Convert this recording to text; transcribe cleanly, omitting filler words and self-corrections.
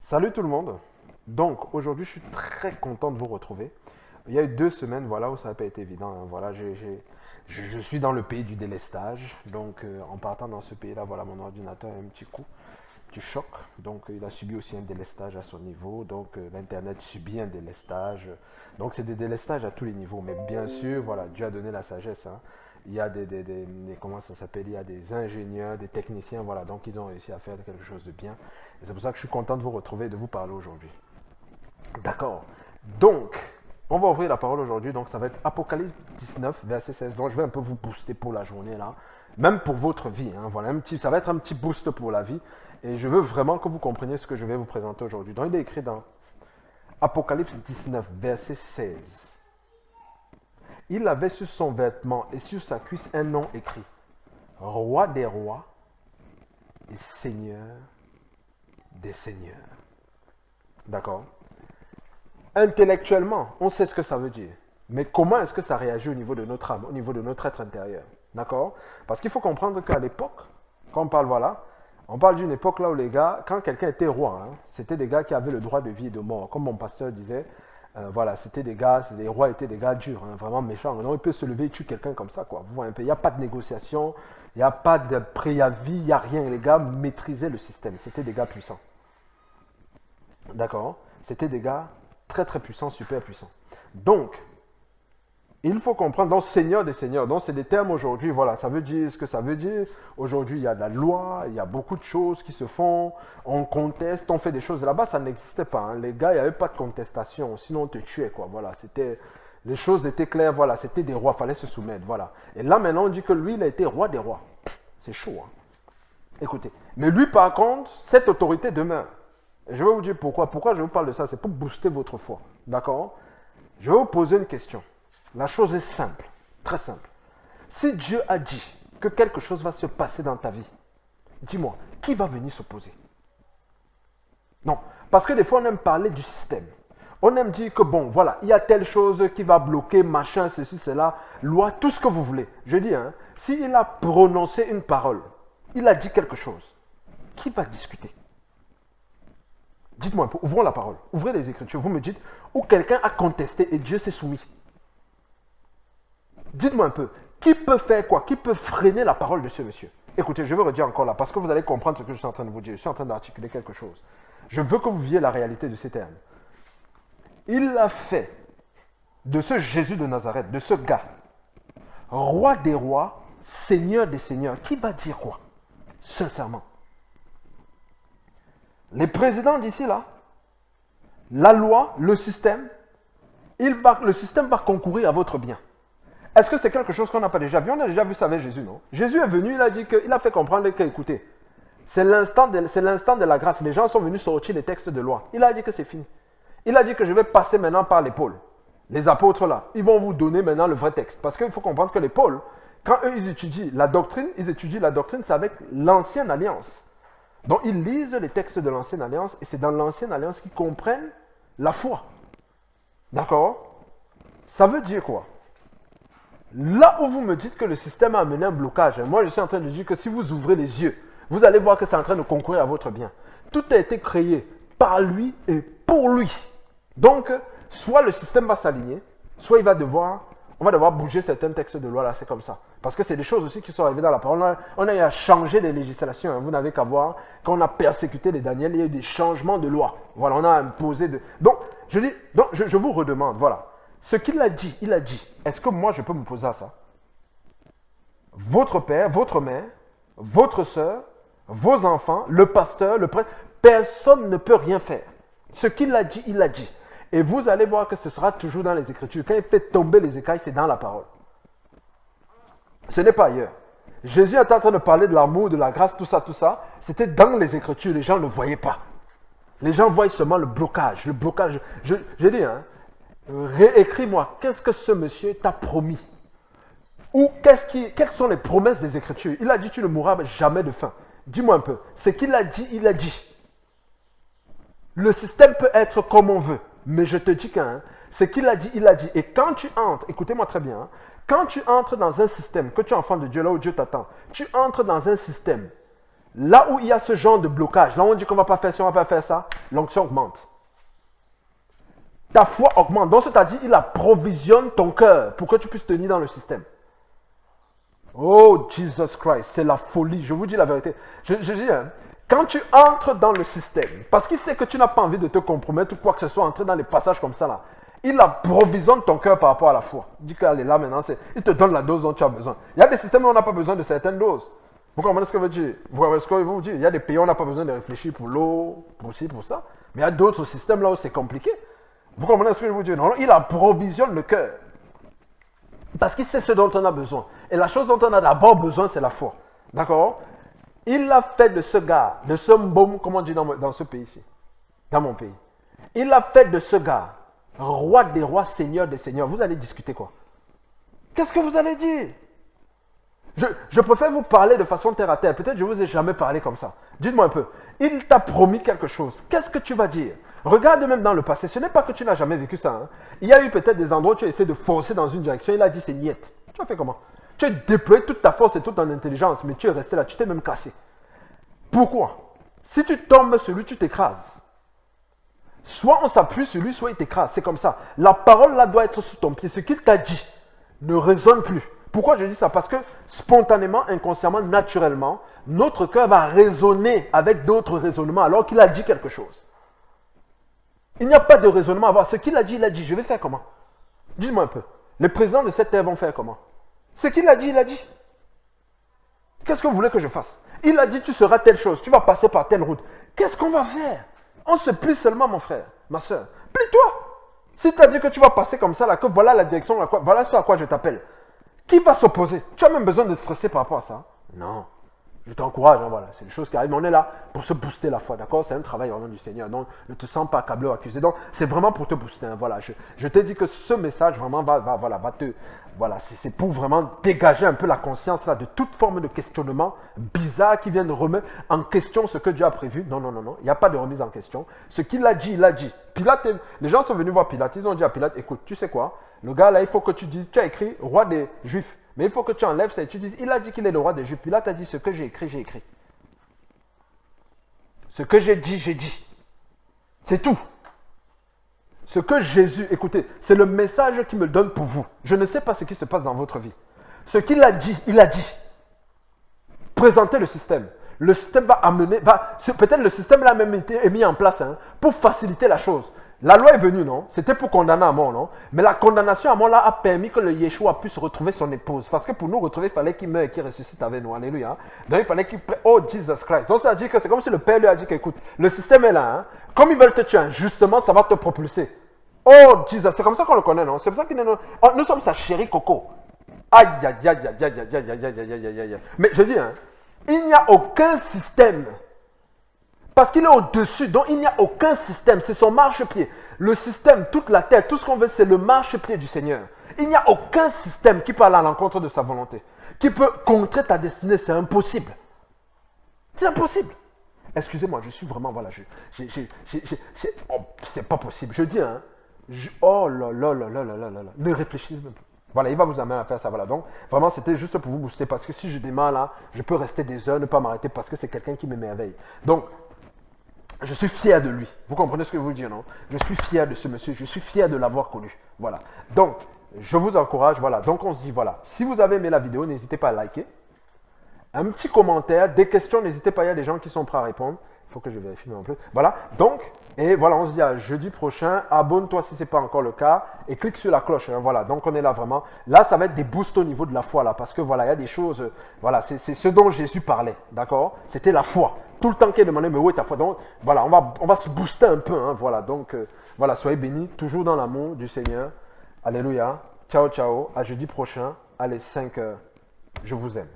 Salut tout le monde. Donc aujourd'hui, je suis très content de vous retrouver. Il y a eu 2 semaines, voilà, où ça n'a pas été évident, hein. Voilà, je suis dans le pays du délestage. Donc en partant dans ce pays-là, voilà, mon ordinateur a un petit coup, un petit choc. Donc il a subi aussi un délestage à son niveau. Donc l'Internet subit un délestage. Donc c'est des délestages à tous les niveaux. Mais bien sûr, voilà, Dieu a donné la sagesse, hein. Il y a comment ça s'appelle, il y a des ingénieurs, des techniciens, voilà. Donc ils ont réussi à faire quelque chose de bien. Et c'est pour ça que je suis content de vous retrouver et de vous parler aujourd'hui. D'accord. Donc, on va ouvrir la parole aujourd'hui. Donc, ça va être Apocalypse 19, verset 16. Donc, je vais un peu vous booster pour la journée là. Même pour votre vie, hein. Voilà, ça va être un petit boost pour la vie. Et je veux vraiment que vous compreniez ce que je vais vous présenter aujourd'hui. Donc, il est écrit dans Apocalypse 19, verset 16. Il avait sur son vêtement et sur sa cuisse un nom écrit. Roi des rois et Seigneur des seigneurs. D'accord. Intellectuellement, on sait ce que ça veut dire. Mais comment est-ce que ça réagit au niveau de notre âme, au niveau de notre être intérieur? D'accord. Parce qu'il faut comprendre qu'à l'époque, quand on parle, voilà, on parle d'une époque là où les gars, quand quelqu'un était roi, hein, c'était des gars qui avaient le droit de vie et de mort. Comme mon pasteur disait, voilà, c'était des gars, les rois étaient des gars durs, hein, vraiment méchants. Maintenant, il peut se lever et tuer quelqu'un comme ça, quoi. Vous voyez un peu, il n'y a pas de négociation, il n'y a pas de préavis, il n'y a rien. Les gars maîtrisaient le système. C'était des gars puissants. D'accord. C'était des gars très très puissants, super puissants. Donc, il faut comprendre, donc Seigneur des Seigneurs, donc c'est des termes aujourd'hui, voilà, ça veut dire ce que ça veut dire. Aujourd'hui, il y a de la loi, il y a beaucoup de choses qui se font, on conteste, on fait des choses. Là-bas, ça n'existait pas, hein. Les gars, il n'y avait pas de contestation, sinon on te tuait, quoi. Voilà, c'était, les choses étaient claires, voilà, c'était des rois, il fallait se soumettre, voilà. Et là, maintenant, on dit que lui, il a été roi des rois. C'est chaud, hein. Écoutez. Mais lui, par contre, cette autorité demeure. Et je vais vous dire pourquoi. Pourquoi je vous parle de ça? C'est pour booster votre foi. D'accord? Je vais vous poser une question. La chose est simple, très simple. Si Dieu a dit que quelque chose va se passer dans ta vie, dis-moi, qui va venir s'opposer? Non, parce que des fois on aime parler du système. On aime dire que bon, voilà, il y a telle chose qui va bloquer, machin, ceci, cela, loi, tout ce que vous voulez. Je dis, hein, s'il a prononcé une parole, il a dit quelque chose, qui va discuter? Dites-moi un peu, ouvrons la parole, ouvrez les Écritures, vous me dites où quelqu'un a contesté et Dieu s'est soumis. Dites-moi un peu, qui peut faire quoi? Qui peut freiner la parole de ce monsieur? Écoutez, je vais redire encore là, parce que vous allez comprendre ce que je suis en train de vous dire. Je suis en train d'articuler quelque chose. Je veux que vous viviez la réalité de ces termes. Il a fait de ce Jésus de Nazareth, de ce gars, roi des rois, seigneur des seigneurs. Qui va dire quoi? Sincèrement. Les présidents d'ici là, la loi, le système, le système va concourir à votre bien. Est-ce que c'est quelque chose qu'on n'a pas déjà vu? On a déjà vu ça avec Jésus, non? Jésus est venu, il a fait comprendre que, écoutez, c'est l'instant de la grâce. Les gens sont venus sortir les textes de loi. Il a dit que c'est fini. Il a dit que je vais passer maintenant par l'épaule. Les apôtres là, ils vont vous donner maintenant le vrai texte. Parce qu'il faut comprendre que l'épaule, quand eux ils étudient la doctrine, c'est avec l'ancienne alliance. Donc ils lisent les textes de l'ancienne alliance et c'est dans l'ancienne alliance qu'ils comprennent la foi. D'accord? Ça veut dire quoi? Là où vous me dites que le système a amené un blocage, moi je suis en train de dire que si vous ouvrez les yeux, vous allez voir que c'est en train de concourir à votre bien. Tout a été créé par lui et pour lui. Donc, soit le système va s'aligner, soit on va devoir bouger certains textes de loi là, c'est comme ça. Parce que c'est des choses aussi qui sont arrivées dans la parole. On a eu à changer les législations, hein. Vous n'avez qu'à voir, quand on a persécuté les Daniel, il y a eu des changements de loi. Voilà, on a imposé de... Donc, je vous redemande, voilà. Ce qu'il a dit, il a dit. Est-ce que moi, je peux me poser à ça? Votre père, votre mère, votre soeur, vos enfants, le pasteur, le prêtre, personne ne peut rien faire. Ce qu'il a dit, il a dit. Et vous allez voir que ce sera toujours dans les Écritures. Quand il fait tomber les écailles, c'est dans la parole. Ce n'est pas ailleurs. Jésus est en train de parler de l'amour, de la grâce, tout ça, tout ça. C'était dans les Écritures. Les gens ne le voyaient pas. Les gens voient seulement le blocage. Le blocage. Je dis, hein, réécris-moi, qu'est-ce que ce monsieur t'a promis? Ou quelles sont les promesses des Écritures? Il a dit, tu ne mourras jamais de faim. Dis-moi un peu. Ce qu'il a dit, il a dit. Le système peut être comme on veut. Mais je te dis qu'un, ce qu'il a dit, il a dit. Et quand tu entres, écoutez-moi très bien, hein, quand tu entres dans un système, que tu es enfant de Dieu, là où Dieu t'attend, tu entres dans un système Là où il y a ce genre de blocage, là où on dit qu'on ne va pas faire ça, on ne va pas faire ça, l'onction augmente. Ta foi augmente. Donc, c'est-à-dire, il approvisionne ton cœur pour que tu puisses tenir dans le système. Oh, Jesus Christ, c'est la folie. Je vous dis la vérité. Je dis, hein, quand tu entres dans le système, parce qu'il sait que tu n'as pas envie de te compromettre ou quoi que ce soit, entrer dans les passages comme ça, là, il approvisionne ton cœur par rapport à la foi. Il dit qu'elle est là maintenant, il te donne la dose dont tu as besoin. Il y a des systèmes où on n'a pas besoin de certaines doses. Vous comprenez ce que je veux dire? Vous voyez ce que je veux vous dire? Il y a des pays où on n'a pas besoin de réfléchir pour l'eau, pour ci, pour ça. Mais il y a d'autres systèmes là où c'est compliqué. Vous comprenez ce que je veux vous dire? Non, il approvisionne le cœur. Parce qu'il sait ce dont on a besoin. Et la chose dont on a d'abord besoin, c'est la foi. D'accord? Il a fait de ce gars, de ce mbom, comme on dit dans ce pays-ci, dans mon pays. Il a fait de ce gars, roi des rois, seigneur des seigneurs. Vous allez discuter quoi? Qu'est-ce que vous allez dire? Je préfère vous parler de façon terre à terre. Peut-être que je ne vous ai jamais parlé comme ça. Dites-moi un peu. Il t'a promis quelque chose. Qu'est-ce que tu vas dire? Regarde même dans le passé. Ce n'est pas que tu n'as jamais vécu ça. Hein. Il y a eu peut-être des endroits où tu as essayé de forcer dans une direction. Il a dit c'est niette. Tu as fait comment? Tu as déployé toute ta force et toute ton intelligence, mais tu es resté là. Tu t'es même cassé. Pourquoi? Si tu tombes sur lui, tu t'écrases. Soit on s'appuie sur lui, soit il t'écrase. C'est comme ça. La parole là doit être sous ton pied. Ce qu'il t'a dit ne résonne plus. Pourquoi je dis ça? Parce que spontanément, inconsciemment, naturellement, notre cœur va raisonner avec d'autres raisonnements alors qu'il a dit quelque chose. Il n'y a pas de raisonnement à avoir. Ce qu'il a dit, il a dit. Je vais faire comment? Dis-moi un peu. Les présidents de cette terre vont faire comment? Ce qu'il a dit, il a dit. Qu'est-ce que vous voulez que je fasse? Il a dit, tu seras telle chose, tu vas passer par telle route. Qu'est-ce qu'on va faire? On se plie seulement, mon frère, ma soeur. Plie-toi. Si tu as dit que tu vas passer comme ça, là, que voilà la direction, voilà ce à quoi je t'appelle. Qui va s'opposer? Tu as même besoin de stresser par rapport à ça? Non. Je t'encourage, hein, voilà. C'est des choses qui arrivent. Mais on est là pour se booster la foi, d'accord? C'est un travail vraiment du Seigneur. Donc, ne te sens pas accablé ou accusé. Donc, c'est vraiment pour te booster. Hein, voilà. Je t'ai dit que ce message vraiment va te... Voilà, c'est pour vraiment dégager un peu la conscience là de toute forme de questionnement bizarre qui viennent remettre en question ce que Dieu a prévu. Non, non, non, non. Il n'y a pas de remise en question. Ce qu'il a dit, il a dit. Pilate, les gens sont venus voir Pilate. Ils ont dit à Pilate, écoute, tu sais quoi? Le gars là, il faut que tu dises, tu as écrit roi des Juifs. Mais il faut que tu enlèves ça et tu dises, il a dit qu'il est le roi des Juifs. Pilate a dit, ce que j'ai écrit, j'ai écrit. Ce que j'ai dit, j'ai dit. C'est tout. Ce que Jésus, écoutez, c'est le message qu'il me donne pour vous. Je ne sais pas ce qui se passe dans votre vie. Ce qu'il a dit, il a dit. Présentez le système. Le système va amener, peut-être le système là même est mis en place hein, pour faciliter la chose. La loi est venue, non? C'était pour condamner à mort, non? Mais la condamnation à mort là a permis que le Yeshua puisse retrouver son épouse. Parce que pour nous retrouver, il fallait qu'il meure et qu'il ressuscite avec nous. Alléluia. Donc il fallait qu'il... Oh, Jesus Christ. Donc ça veut dire que c'est comme si le Père lui a dit qu'écoute, le système est là. Hein? Comme ils veulent te tuer injustement, ça va te propulser. Oh, Jesus. C'est comme ça qu'on le connaît, non? C'est pour ça que nous sommes sa chérie Coco. Aïe, aïe, aïe, aïe, aïe, aïe, aïe, aïe, aïe, aïe, aïe. Mais je dis, hein, il n'y a aucun système. Parce qu'il est au-dessus, donc il n'y a aucun système. C'est son marchepied. Le système, toute la terre, tout ce qu'on veut, c'est le marchepied du Seigneur. Il n'y a aucun système qui parle à l'encontre de sa volonté. Qui peut contrer ta destinée, c'est impossible. C'est impossible. Excusez-moi, je suis vraiment, voilà, oh, c'est pas possible. Je dis, hein, oh là là là là là là là là. Ne réfléchissez même pas. Voilà, il va vous amener à faire ça. Voilà, donc vraiment, c'était juste pour vous booster. Parce que si je démarre là, je peux rester des heures, ne pas m'arrêter parce que c'est quelqu'un qui m'émerveille. Donc, je suis fier de lui. Vous comprenez ce que je veux dire, non? Je suis fier de ce monsieur. Je suis fier de l'avoir connu. Voilà. Donc, je vous encourage. Voilà. Donc, on se dit, voilà. Si vous avez aimé la vidéo, n'hésitez pas à liker. Un petit commentaire, des questions, n'hésitez pas. Il y a des gens qui sont prêts à répondre. Il faut que je vérifie un peu. Voilà. Donc, et voilà, on se dit à jeudi prochain. Abonne-toi si ce n'est pas encore le cas. Et clique sur la cloche. Hein, voilà. Donc, on est là vraiment. Là, ça va être des boosts au niveau de la foi. Là, parce que voilà, il y a des choses. Voilà, c'est ce dont Jésus parlait. D'accord? C'était la foi. Tout le temps qu'il demandait, mais où est ta foi? Donc, voilà, on va se booster un peu. Hein, voilà. Donc, voilà, soyez bénis. Toujours dans l'amour du Seigneur. Alléluia. Ciao, ciao. À jeudi prochain. Allez, 5 heures. Je vous aime.